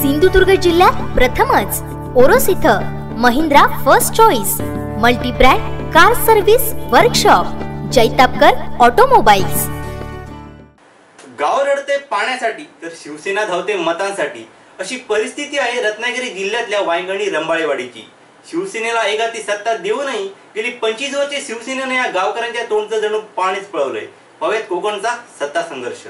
सिंधुदुर्ग जिल्ह्यात प्रथमच ओरोस इथं Mahindra first choice multi brand car service workshop Jaitapkar automobiles. गाव रडते पाण्यासाठी तर शिवसेना धावते मतांसाठी अशी परिस्थिती आहे रत्नागिरी जिल्ह्यातल्या वायंगणी रंबाळेवाडीची। शिवसेनेला एक हाती सत्ता देऊनही गेली 25 वर्षे शिवसेनेने या गावकऱ्यांच्या तोंडचं जणू पाणीच पळवलंय। हवेत कोकणचा सत्ता संघर्ष।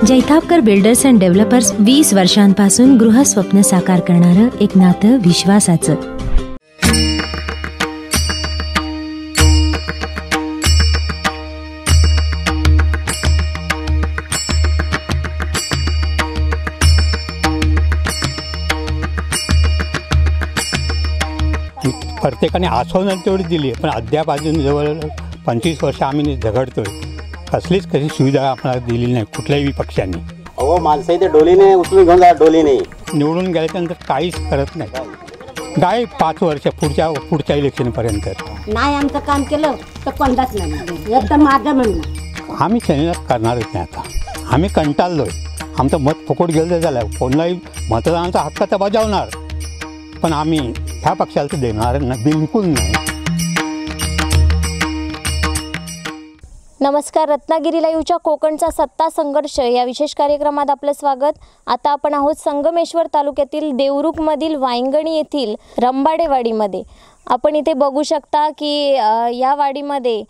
जैतापकर बिल्डर्स अँड डेव्हलपर्स 20 वर्षांपासून गृहस्वप्न साकार करणारं एक नातं विश्वासाचं। प्रत्येकाने आसवण तेवढी दिली पण अद्याप अजून जवळ 25 वर्ष आम्ही झगडतोय। कसलीच कशी सुविधा आपल्याला दिली नाही कुठल्याही पक्षांनी। अहो माणसं इथे डोलीने उचलून घेऊन जा, डोलीने निवडून गेल्याच्यानंतर काहीच करत नाही। काय 5 वर्ष पुढच्या इलेक्शनपर्यंत नाही आमचं काम केलं तर कोणताच नाही। एकदम माझं म्हणणं आम्ही सेनेला करणारच नाही। आता आम्ही कंटाळलोय। आमचं मत फुकट गेलं झालं। कोणालाही मतदानाचा हक्क तर बजावणार पण आम्ही ह्या पक्षाला तर देणार नाही, बिलकुल नाही। नमस्कार, रत्नागिरी लाईव्हच्या कोकणचा सत्ता संघर्ष या विशेष कार्यक्रमात आपलं स्वागत। आता आपण आहोत संगमेश्वर तालुक्यातील देवरुखमधील वायंगणी येथील रंबाडेवाडीमध्ये। आपण इथे बघू शकता की या वाडीमध्ये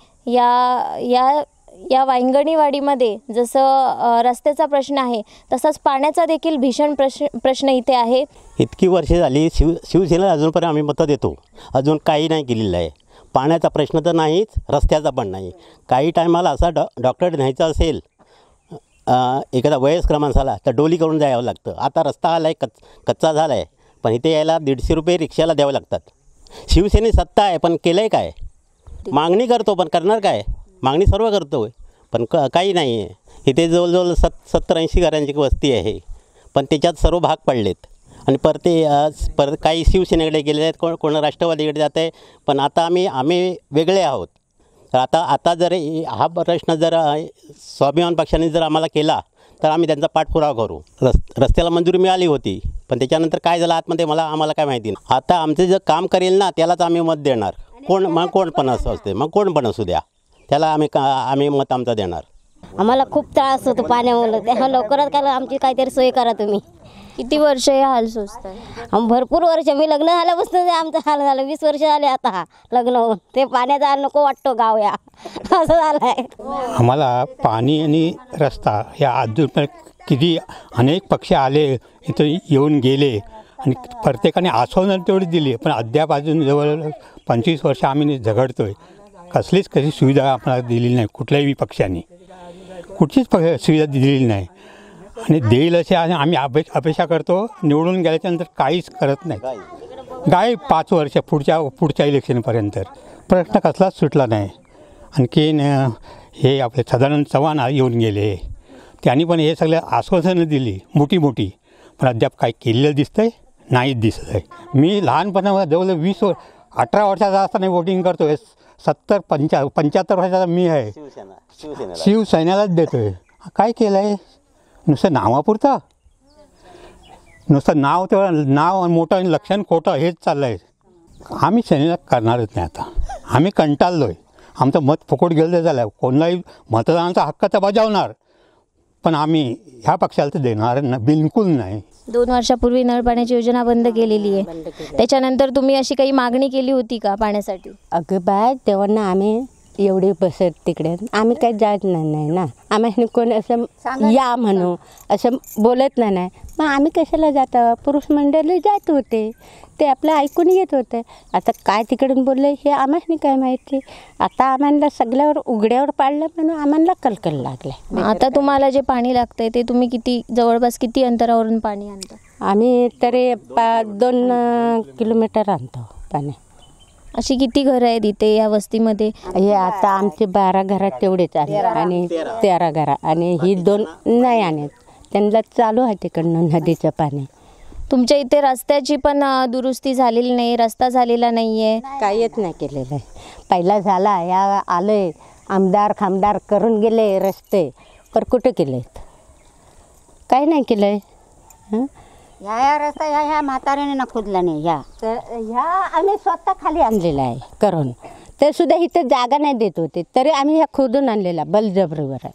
या वायंगणी वाडीमध्ये जसं रस्त्याचा प्रश्न आहे तसंच पाण्याचा देखील भीषण प्रश्न इथे आहे। इतकी वर्षे झाली शिवसेनेला अजूनपर्यंत आम्ही मतं देतो, अजून काही नाही केलेलं आहे। पाण्याचा प्रश्न तर नाहीच, रस्त्याचा पण नाही। काही टायमाला असा डॉक्टर न्यायचा असेल एखादा वयस्कर माणसाला तर डोली करून जावं लागतं। आता रस्ता आला आहे, कच्चा झाला आहे, पण इथे यायला 150 रुपये रिक्षाला द्यावे लागतात। शिवसेने सत्ता आहे पण केलं आहे काय? मागणी करतो पण करणार काय? मागणी सर्व करतो पण काही नाही आहे। इथे जवळजवळ 70-80 घरांची वस्ती आहे पण त्याच्यात सर्व भाग पडलेत आणि परत काही शिवसेनेकडे गेलेले आहेत, कोण राष्ट्रवादीकडे जात आहे। पण आता आम्ही वेगळे आहोत। तर आता जर हा प्रश्न जर स्वाभिमान पक्षाने जर आम्हाला केला तर आम्ही त्यांचा पाठपुरावा करू। रस्त्याला मंजुरी मिळाली होती पण त्याच्यानंतर काय झालं आतमध्ये आम्हाला काय माहिती नाही। आता आमचं जर काम करेल ना त्यालाच आम्ही मत देणार। कोण पण असं असते, मग कोण पण असू द्या, त्याला आम्ही मत आमचं देणार। आम्हाला खूप त्रास होतो पाण्यामुळे, त्या लवकरात काय आमची काहीतरी सोय करा तुम्ही। किती वर्ष हे हाल सोसतात? भरपूर वर्ष, मी लग्न झाल्यापासून आमचं हाल झालं। 20 वर्ष झाले आता लग्न होऊन। ते पाण्याचा हाल नको वाटतो गाव या असं झालं आहे। आम्हाला पाणी आणि रस्ता या अजून किती अनेक पक्ष आले इथं येऊन गेले आणि प्रत्येकाने आसवण तेवढी दिली पण अद्याप अजून जवळ 25 वर्ष आम्ही झगडतोय। कसलीच कशी सुविधा आपल्याला दिली नाही कुठल्याही पक्षांनी, कुठचीच सुविधा दिलेली नाही आणि देईल असे आम्ही अपेक्षा करतो। निवडून गेल्याच्यानंतर काहीच करत नाही। काय 5 वर्ष पुढच्या इलेक्शनपर्यंत प्रश्न कसलाच सुटला नाही। आणखीन हे आपले सदानंद चव्हाण येऊन गेले, त्यांनी पण हे सगळं आश्वासनं दिली मोठी पण अद्याप काय केलेलं दिसतंय नाहीच दिसत आहे। मी लहानपणामध्ये जवळ 18 वर्षाचा असताना वोटिंग करतो आहे। 75 वर्षाचा मी आहे, शिवसेनेलाच देतोय। काय केलं आहे? नुसतं नावापुरतं, नुसतं नाव मोठं आणि लक्षण खोटं हेच चाललं आहे। आम्ही सेनेला करणारच नाही। आता आम्ही कंटाळलोय। आमचं मत फुकट गेलं झालं। कोणालाही मतदानाचा हक्क तर बजावणार पण आम्ही ह्या पक्षाला तर देणार नाही, बिलकुल नाही। 2 वर्षापूर्वी नळ पाण्याची योजना बंद केलेली आहे, त्याच्यानंतर तुम्ही अशी काही मागणी केली होती का पाण्यासाठी? अगं बाय, तेव्हा ना आम्ही एवढे बसत तिकडे आम्ही काही जात नाही ना। आम्ही कोण असं या म्हणू असं बोलत नाही। मग आम्ही कशाला जातं? पुरुष मंडळी जात होते, ते आपलं ऐकून येत होते। आता काय तिकडून बोलले हे आम्हाला काय माहिती। आता आम्हाला सगळ्यावर उघड्यावर पाडलं म्हणून आम्हाला कलकल लागलं। आता तुम्हाला जे पाणी लागतंय ते तुम्ही जवळपास किती अंतरावरून पाणी आणता? आम्ही तरी 2 किलोमीटर आणतो पाणी। अशी किती घरं आहेत इथे या वस्तीमध्ये? हे आता आमचे 12 घरात तेवढेच आले आणि 13 घरा आणि ही 2 नाही आणत, त्यांना चालू आहे तिकडनं नदीचं पाणी। तुमच्या इथे रस्त्याची पण दुरुस्ती झालेली नाही, रस्ता झालेला नाही आहे? काहीच नाही केलेलं आहे। पहिला झाला, या आले आमदार करून गेले रस्ते, पर कुठे केलेत? काही नाही केलं आहे। ह्या रस्ता ह्या म्हाताऱ्याने ना खोदला नाही. तर ह्या आम्ही स्वतः खाली आणलेला आहे करून. ते सुद्धा इथं जागा नाही देत होते तरी आम्ही ह्या खोदून आणलेला बलजबरीवर आहे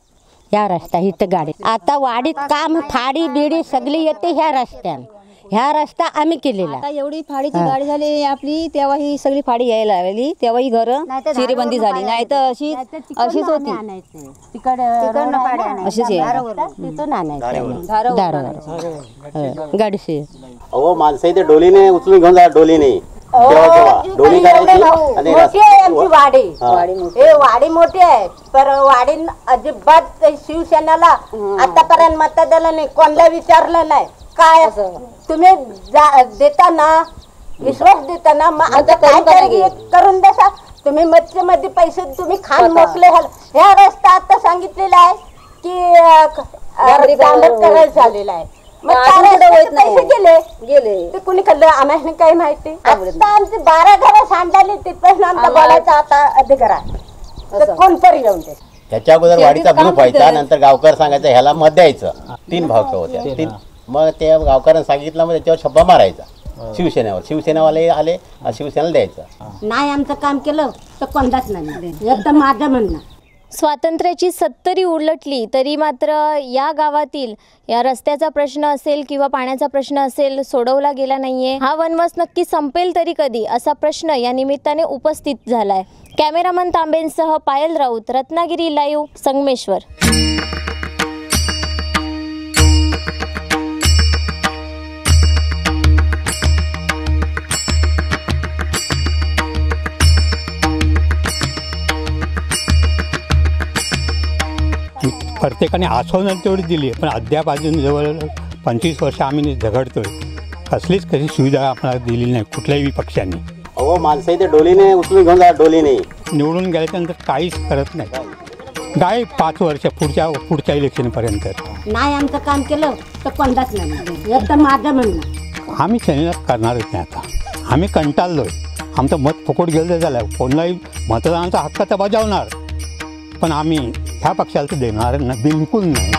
ह्या रस्ता. इथं गाडी आता वाडीत काम फाडी बिडी सगळी येते ह्या रस्त्यानं. ह्या रस्ता आम्ही केलेला. आता एवढी फाडीची गाडी झाली आपली तेव्हा ही सगळी फाडी यायला लागली. तेव्हा ही घरं चिरेबंदी झाली. नाही तर अशीच होती. अशीच तिथून आणायचं दारावर गाडीशी. अहो माणसं इथे डोलीने उचलून घेऊन जा. डोलीने डोली मोठी आहे आमची वाडी. हे वाडी मोठी आहे पर वाडी अजिबात शिवसेनेला आतापर्यंत मत दिलं नाही. कोणाला विचारलं नाही. काय तुम्ही देता ना विश्वास देता ना मग आता काय करून देसा. तुम्ही मच्छीमध्ये पैसे तुम्ही खान मोकले. ह्या रस्ता आता सांगितलेला आहे की डांबर करायला झालेला आहे. पैसे गेले ते कुणी खाल्लं आम्हाला काही माहिती. आता आमची 12 घरं सांडाली तिथपासून आमचा बोलायचा आता अधिकार आहे. कोण तरी येऊन दे. त्याच्या अगोदर वाडीचा ग्रुप व्हायचा. नंतर गावकर सांगायचं ह्याला मत द्यायचं. 3 भावक्या होत्या. मग त्या गावकऱ्यांनी सांगितलं मग त्याच्यावर शब्द मारायचा शिवसेनेवर. शिवसेनावाले आले शिवसेनेला द्यायचं. नाही आमचं काम केलं तर कोणताच नाही. एकदम माझं म्हणणं. स्वातंत्र्याची 70 उलटली तरी मात्र या गावातील या रस्त्याचा प्रश्न असेल किंवा पाण्याचा प्रश्न असेल सोडवला गेला नाहीये. हा वनवास नक्की संपेल तरी कधी असा प्रश्न या निमित्ताने उपस्थित झालाय. कॅमेरामन तांबेंसह पायल राऊत, रत्नागिरी लाईव्ह, संगमेश्वर. प्रत्येकाने आसवण तेवढी दिली पण अद्याप अजून जवळ 25 वर्ष आम्ही झगडतोय. कसलीच कशी सुविधा आपल्याला दिलेली नाही कुठल्याही पक्षांनी. अहो माणसं इथे डोलीने उचलून घेऊन जा. डोलीने निवडून गेल्याच्यानंतर काहीच करत नाही. काय 5 वर्ष पुढच्या इलेक्शनपर्यंत नाही आमचं काम केलं तर कोणताच नाही. एकदम माझं म्हणणं. आम्ही सेनेला करणारच नाही. आता आम्ही कंटाळलोय. आमचं मत फुकट गेलं झालं. कोणालाही मतदानाचा हक्क तर बजावणार पण आम्ही ह्या पक्षाला तर देणार बिलकुल नाही.